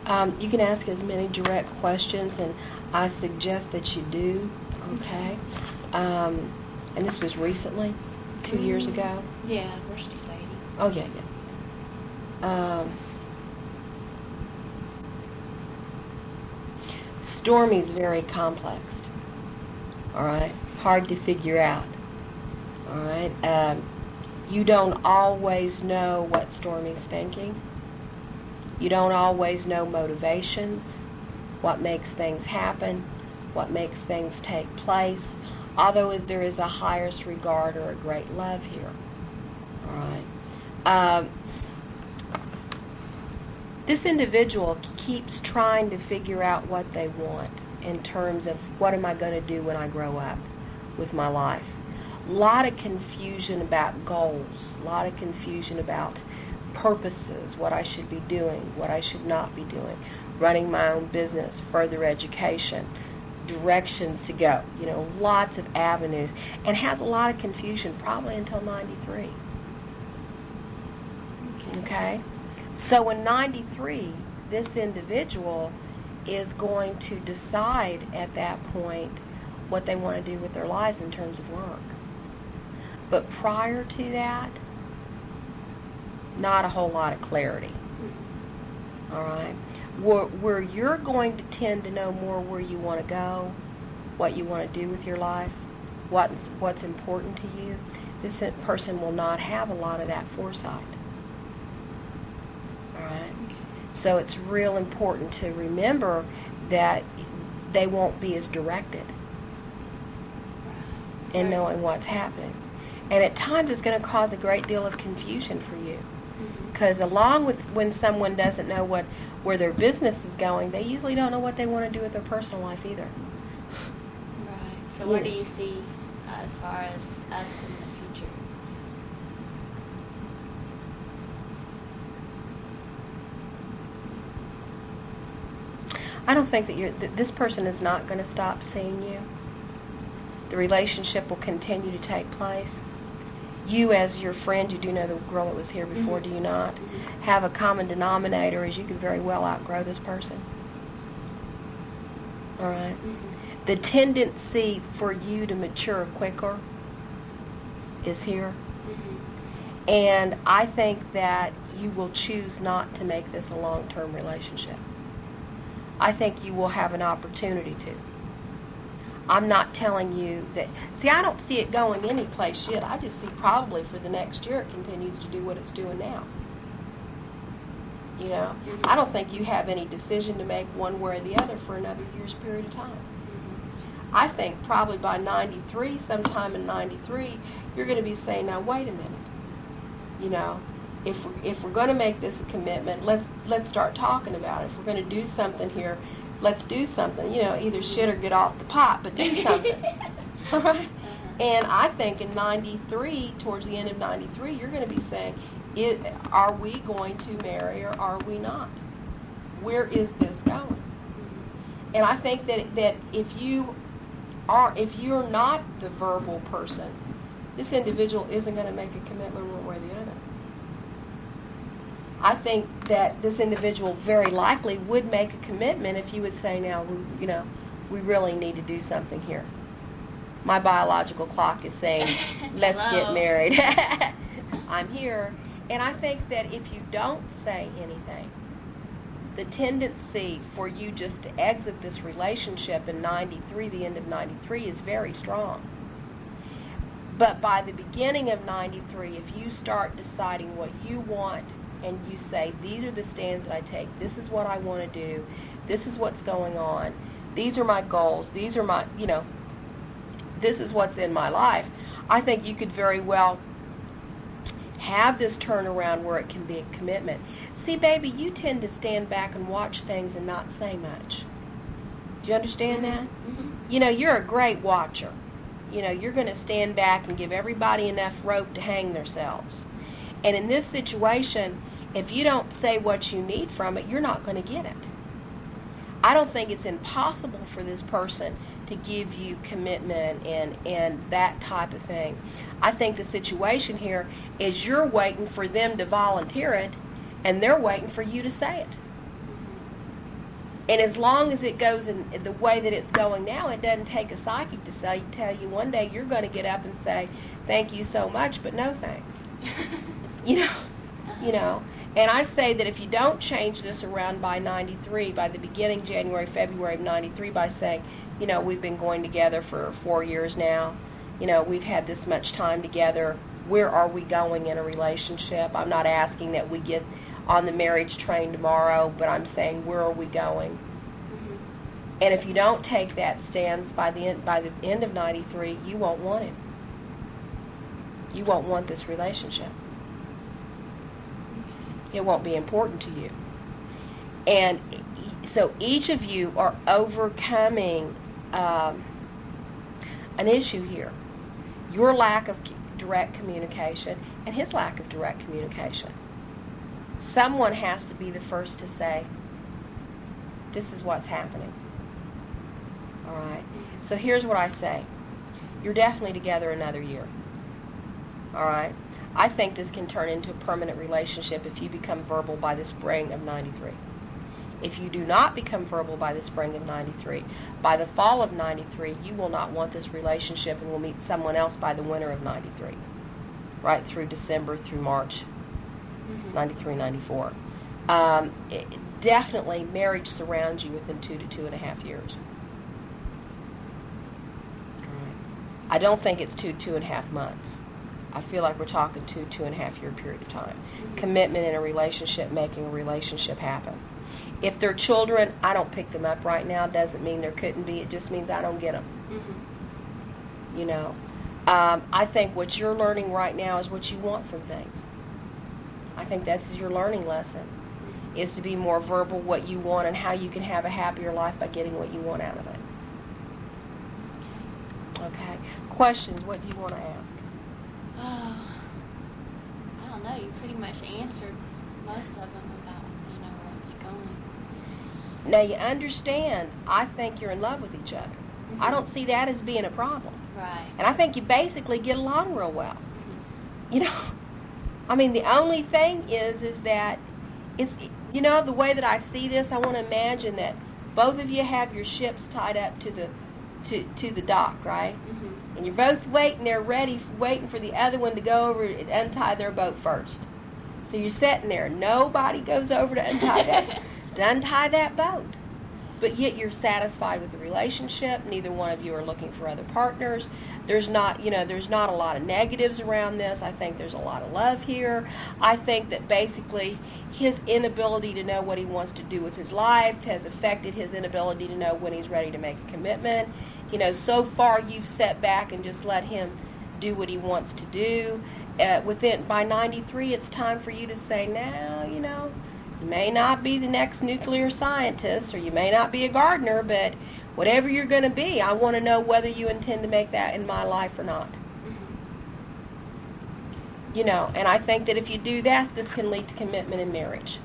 You can ask as many direct questions, and I suggest that you do, okay? And this was recently, 2 years ago? Yeah, we're still dating. Oh, yeah. Stormy's very complex, all right? Hard to figure out, all right? You don't always know what Stormy's thinking. You don't always know motivations, what makes things happen, what makes things take place, although there is a highest regard or a great love here. All right. This individual keeps trying to figure out what they want in terms of what am I going to do when I grow up with my life. A lot of confusion about goals, a lot of confusion about purposes, what I should be doing, what I should not be doing, running my own business, further education, directions to go, lots of avenues, and has a lot of confusion probably until 93. Okay? So in 93, this individual is going to decide at that point what they want to do with their lives in terms of work. But prior to that, not a whole lot of clarity. All right? Where you're going to tend to know more where you want to go, what you want to do with your life, what's important to you, this person will not have a lot of that foresight. All right? So it's real important to remember that they won't be as directed in knowing what's happening. And at times it's going to cause a great deal of confusion for you. Because along with when someone doesn't know where their business is going, they usually don't know what they want to do with their personal life either. Right. So where do you see as far as us in the future? I don't think that this person is not going to stop seeing you. The relationship will continue to take place. You, as your friend, you do know the girl that was here before, do you not? Have a common denominator as you could very well outgrow this person. All right? The tendency for you to mature quicker is here. And I think that you will choose not to make this a long-term relationship. I think you will have an opportunity to. I'm not telling you that. See, I don't see it going anyplace yet. I just see probably for the next year it continues to do what it's doing now. I don't think you have any decision to make one way or the other for another year's period of time. I think probably by 93, sometime in 93, you're going to be saying, now wait a minute. If we're going to make this a commitment, let's start talking about it. If we're going to do something here, let's do something. Either shit or get off the pot, but do something. All right? And I think in 93, towards the end of 93, you're going to be saying, are we going to marry or are we not? Where is this going? And I think that if you're not the verbal person, this individual isn't going to make a commitment one way or the other. I think that this individual very likely would make a commitment if you would say, now, we really need to do something here. My biological clock is saying, let's get married. I'm here. And I think that if you don't say anything, the tendency for you just to exit this relationship in 93, the end of 93, is very strong. But by the beginning of 93, if you start deciding what you want, and you say, these are the stands that I take, this is what I want to do, this is what's going on, these are my goals, these are my, this is what's in my life, I think you could very well have this turnaround where it can be a commitment. See, baby, you tend to stand back and watch things and not say much. Do you understand that? You're a great watcher. You're going to stand back and give everybody enough rope to hang themselves. And in this situation, if you don't say what you need from it, you're not going to get it. I don't think it's impossible for this person to give you commitment and that type of thing. I think the situation here is you're waiting for them to volunteer it, and they're waiting for you to say it. And as long as it goes in the way that it's going now, it doesn't take a psychic to tell you one day you're going to get up and say, thank you so much, but no thanks. You know. And I say that if you don't change this around by 93, by the beginning, January, February of 93, by saying, we've been going together for 4 years now, we've had this much time together, where are we going in a relationship? I'm not asking that we get on the marriage train tomorrow, but I'm saying, where are we going? Mm-hmm. And if you don't take that stance by the end of 93, you won't want it. You won't want this relationship. It won't be important to you. And so each of you are overcoming an issue here. Your lack of direct communication and his lack of direct communication. Someone has to be the first to say, this is what's happening. All right? So here's what I say. You're definitely together another year. All right? I think this can turn into a permanent relationship if you become verbal by the spring of 93. If you do not become verbal by the spring of 93, by the fall of 93, you will not want this relationship and will meet someone else by the winter of 93. Right through December, through March, 93, 94. Definitely, marriage surrounds you within 2 to 2.5 years. Right. I don't think it's 2.5 months. I feel like we're talking 2.5 year period of time. Commitment in a relationship, making a relationship happen. If they're children, I don't pick them up right now. Doesn't mean there couldn't be. It just means I don't get them. I think what you're learning right now is what you want from things. I think that's your learning lesson, is to be more verbal what you want and how you can have a happier life by getting what you want out of it. Okay. Questions? What do you want to ask? I don't know. You pretty much answered most of them about, where it's going. Now you understand, I think you're in love with each other. I don't see that as being a problem. Right. And I think you basically get along real well. The only thing is that it's, the way that I see this, I want to imagine that both of you have your ships tied up to the dock, right? And you're both waiting there waiting for the other one to go over and untie their boat first. So you're sitting there. Nobody goes over to untie that boat. But yet you're satisfied with the relationship. Neither one of you are looking for other partners. There's not a lot of negatives around this. I think there's a lot of love here. I think that basically his inability to know what he wants to do with his life has affected his inability to know when he's ready to make a commitment. So far you've sat back and just let him do what he wants to do. By 93, it's time for you to say, now, you may not be the next nuclear scientist, or you may not be a gardener, but whatever you're going to be, I want to know whether you intend to make that in my life or not. And I think that if you do that, this can lead to commitment in marriage.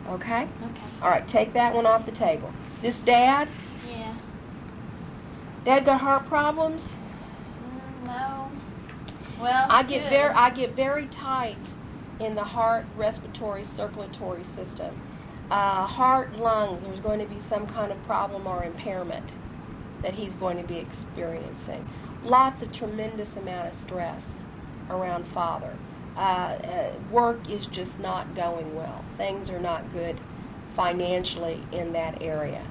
Okay? Okay. All right, take that one off the table. This dad? Yeah. Dad got heart problems? No. Well, I get very tight in the heart, respiratory, circulatory system. Heart, lungs, there's going to be some kind of problem or impairment that he's going to be experiencing. Lots of tremendous amount of stress around father. Work is just not going well. Things are not good financially in that area.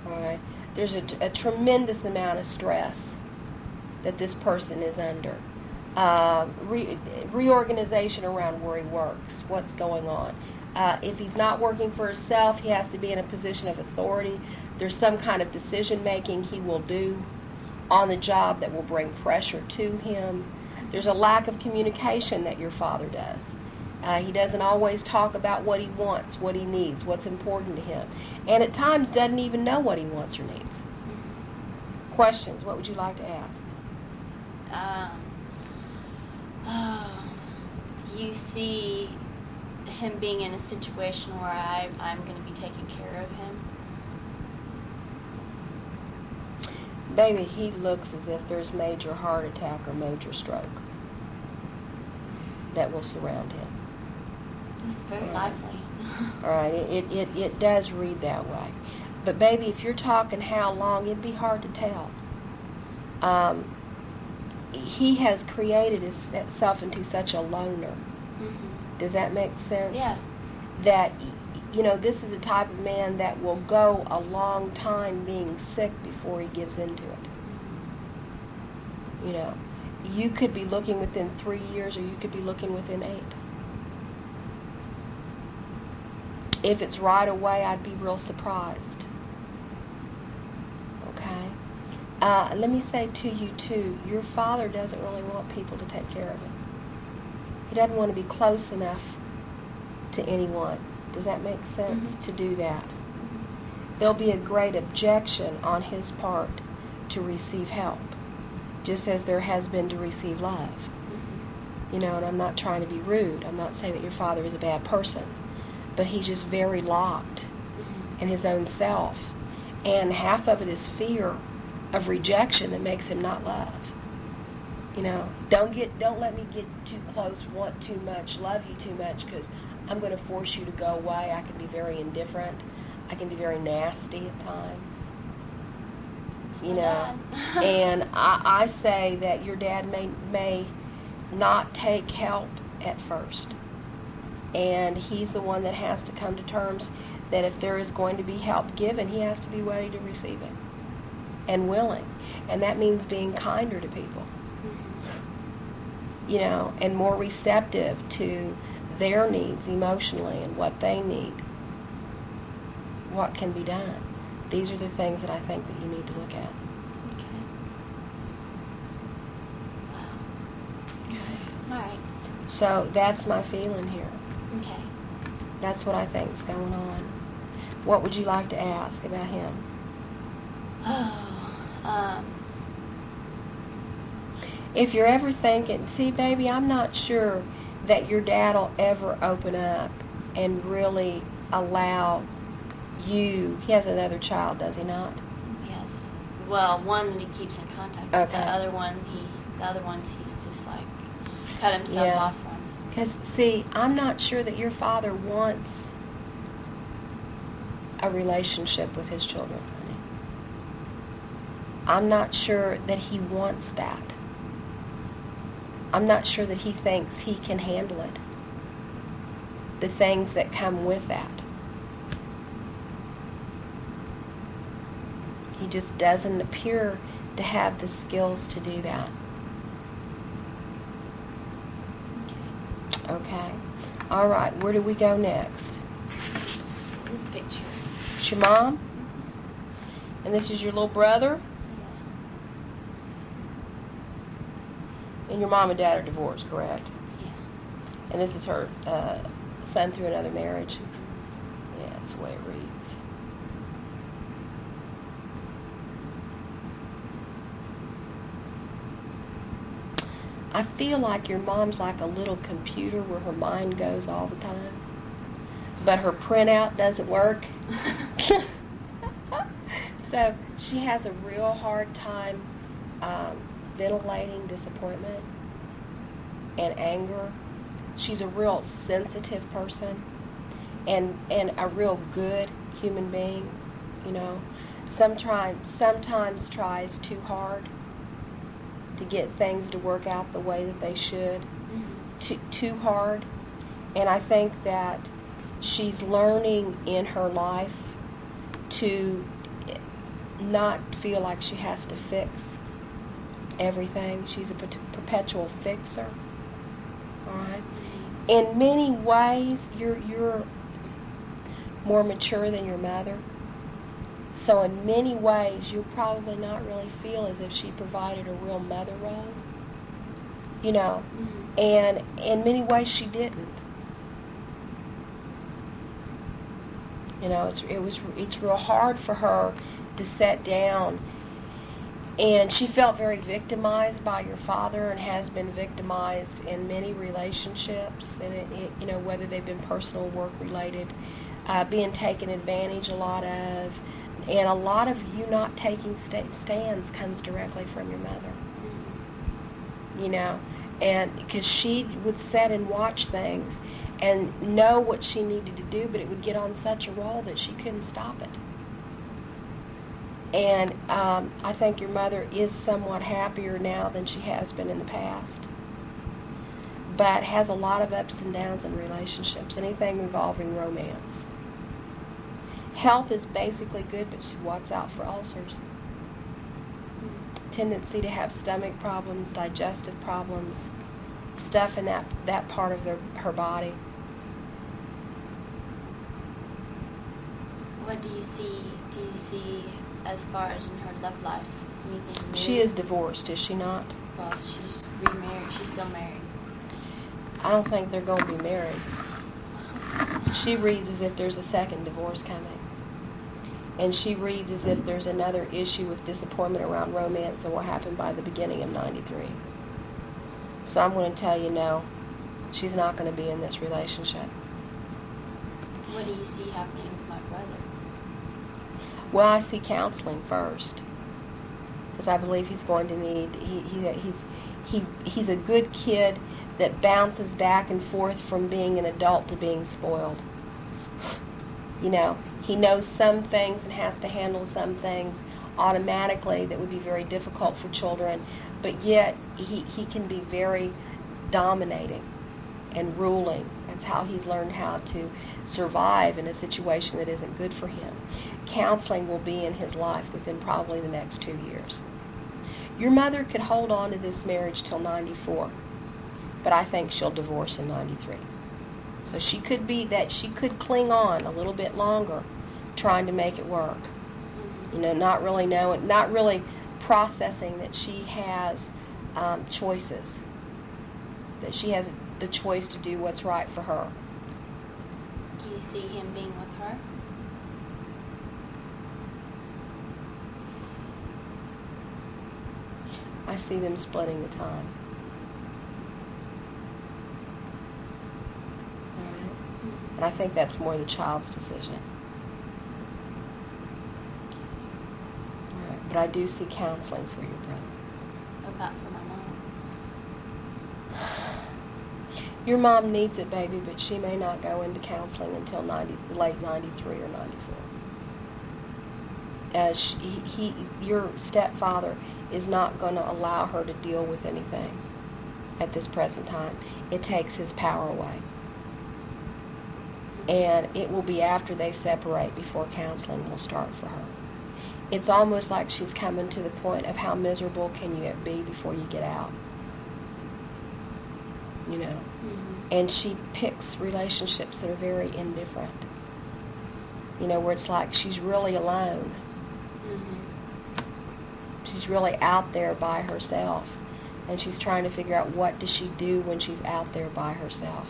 All right? There's a tremendous amount of stress that this person is under. Reorganization around where he works, what's going on. If he's not working for himself, he has to be in a position of authority. There's some kind of decision making he will do on the job that will bring pressure to him. There's a lack of communication that your father does. He doesn't always talk about what he wants, what he needs, what's important to him. And at times doesn't even know what he wants or needs. Questions? What would you like to ask? Do you see him being in a situation where I'm going to be taking care of him? Baby, he looks as if there's major heart attack or major stroke that will surround him. It's very likely. All right, it does read that way. But baby, if you're talking how long, it'd be hard to tell. He has created himself into such a loner. Mm-hmm. Does that make sense? Yeah. That, this is a type of man that will go a long time being sick before he gives into it. You could be looking within 3 years, or you could be looking within 8. If it's right away, I'd be real surprised. Okay? Let me say to you, too, your father doesn't really want people to take care of him. He doesn't want to be close enough to anyone. Does that make sense? Mm-hmm. To do that? There'll be a great objection on his part to receive help, just as there has been to receive love. Mm-hmm. And I'm not trying to be rude. I'm not saying that your father is a bad person, but he's just very locked in his own self. And half of it is fear of rejection that makes him not love. Don't let me get too close, want too much, love you too much, because I'm going to force you to go away. I can be very indifferent. I can be very nasty at times. And I say that your dad may not take help at first. And he's the one that has to come to terms that if there is going to be help given, he has to be ready to receive it and willing. And that means being kinder to people, and more receptive to their needs emotionally and what they need, what can be done. These are the things that I think that you need to look at. Okay. Wow. All right. So that's my feeling here. Okay. That's what I think is going on. What would you like to ask about him? If you're ever thinking, see, baby, I'm not sure that your dad will ever open up and really allow you. He has another child, does he not? Yes. Well, one that he keeps in contact with. Okay. The other ones he's just like cut himself off from. Because, see, I'm not sure that your father wants a relationship with his children, honey. I'm not sure that he wants that. I'm not sure that he thinks he can handle it. The things that come with that. He just doesn't appear to have the skills to do that. Okay. All right. Where do we go next? This picture. It's your mom? And this is your little brother? Yeah. And your mom and dad are divorced, correct? Yeah. And this is her son through another marriage? Yeah, that's the way it reads. I feel like your mom's like a little computer where her mind goes all the time, but her printout doesn't work. So she has a real hard time ventilating disappointment and anger. She's a real sensitive person and a real good human being, Sometimes tries too hard to get things to work out the way that they should. Too hard. And I think that she's learning in her life to not feel like she has to fix everything. She's a perpetual fixer. All right. In many ways, you're more mature than your mother. So in many ways, you'll probably not really feel as if she provided a real mother role. And in many ways she didn't. It's real hard for her to sit down, and she felt very victimized by your father and has been victimized in many relationships, and whether they've been personal or work related, being taken advantage a lot of. And a lot of you not taking stands comes directly from your mother. And because she would sit and watch things and know what she needed to do, but it would get on such a roll that she couldn't stop it. And I think your mother is somewhat happier now than she has been in the past, but has a lot of ups and downs in relationships, anything involving romance. Health is basically good, but she watches out for ulcers. Tendency to have stomach problems, digestive problems, stuff in that part of her body. What do you see as far as in her love life? Anything new? She is divorced, is she not? Well, she's remarried. She's still married. I don't think they're going to be married. She reads as if there's a second divorce coming. And she reads as if there's another issue with disappointment around romance that will happen by the beginning of 93. So I'm going to tell you, no, she's not going to be in this relationship. What do you see happening with my brother? Well, I see counseling first, because I believe he's going to need. He's a good kid that bounces back and forth from being an adult to being spoiled. You know, he knows some things and has to handle some things automatically that would be very difficult for children, but yet he can be very dominating and ruling. That's how he's learned how to survive in a situation that isn't good for him. Counseling will be in his life within probably the next 2 years. Your mother could hold on to this marriage till 94, but I think she'll divorce in 93. So she could cling on a little bit longer, trying to make it work. You know, not really processing that she has choices, that she has the choice to do what's right for her. Do you see him being with her? I see them splitting the time. All right. And I think that's more the child's decision. All right. But I do see counseling for your brother. What about for my mom? Your mom needs it, baby, but she may not go into counseling until late 93 or 94. Your stepfather is not going to allow her to deal with anything at this present time. It takes his power away. And it will be after they separate before counseling will start for her. It's almost like she's coming to the point of how miserable can you be before you get out. You know. Mm-hmm. And she picks relationships that are very indifferent. You know, where it's like she's really alone. Mm-hmm. She's really out there by herself. And she's trying to figure out what does she do when she's out there by herself.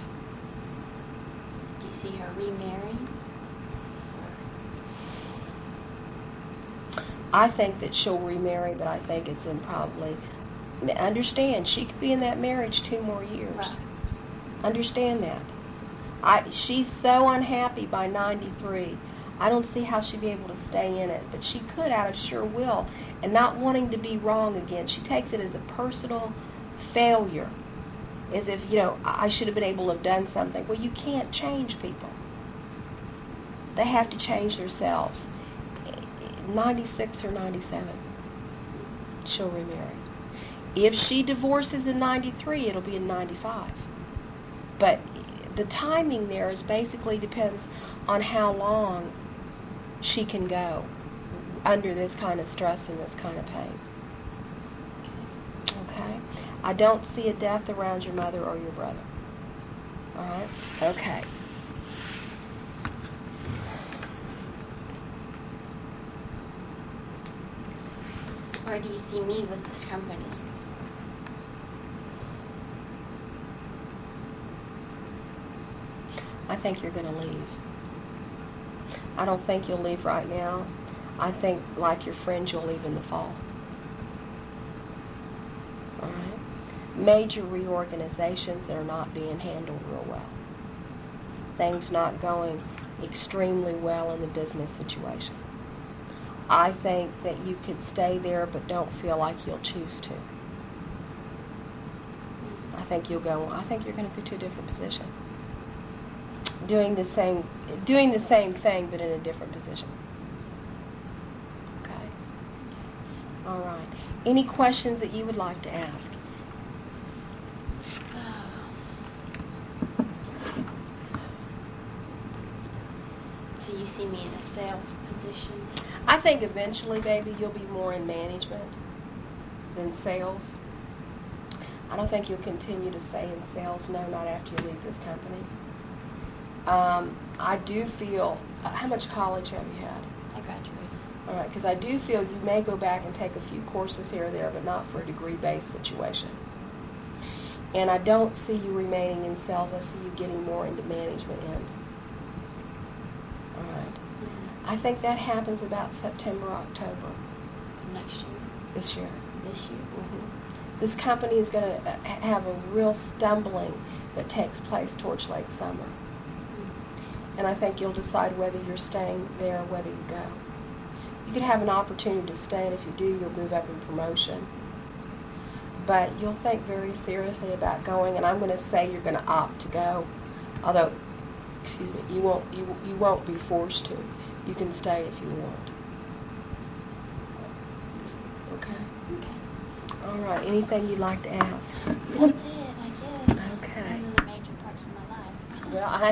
Do you see her remarried? I think that she'll remarry, but I think it's in probably... Understand, she could be in that marriage 2 more years. Right. Understand that. She's so unhappy by 93. I don't see how she'd be able to stay in it, but she could out of sheer will and not wanting to be wrong again. She takes it as a personal failure, as if, you know, I should have been able to have done something. Well, you can't change people. They have to change themselves. 96 or 97, she'll remarry. If she divorces in 93, it'll be in 95. But the timing there is basically depends on how long she can go under this kind of stress and this kind of pain. Okay? I don't see a death around your mother or your brother. All right? Okay. Where do you see me with this company? I think you're going to leave. I don't think you'll leave right now. I think, like your friends, you'll leave in the fall. All right? Major reorganizations that are not being handled real well. Things not going extremely well in the business situation. I think that you could stay there, but don't feel like you'll choose to. I think you'll go. I think you're going to go to a different position. Doing the same thing, but in a different position. Okay. All right. Any questions that you would like to ask? So you see me in a sales position? I think eventually, baby, you'll be more in management than sales. I don't think you'll continue to stay in sales. No, not after you leave this company. I do feel, how much college have you had? I graduated. All right, because I do feel you may go back and take a few courses here or there, but not for a degree-based situation. And I don't see you remaining in sales. I see you getting more into management end. All right. Mm-hmm. I think that happens about September, October. Next year? This year. This year? Mm-hmm. This company is going to have a real stumbling that takes place towards late summer. Mm-hmm. And I think you'll decide whether you're staying there or whether you go. You could have an opportunity to stay, and if you do, you'll move up in promotion. But you'll think very seriously about going, and I'm going to say you're going to opt to go. Although, excuse me, you won't be forced to. You can stay if you want. Okay? Okay. All right. Anything you'd like to ask? That's it, I guess. Okay. Those are the major parts of my life. Well,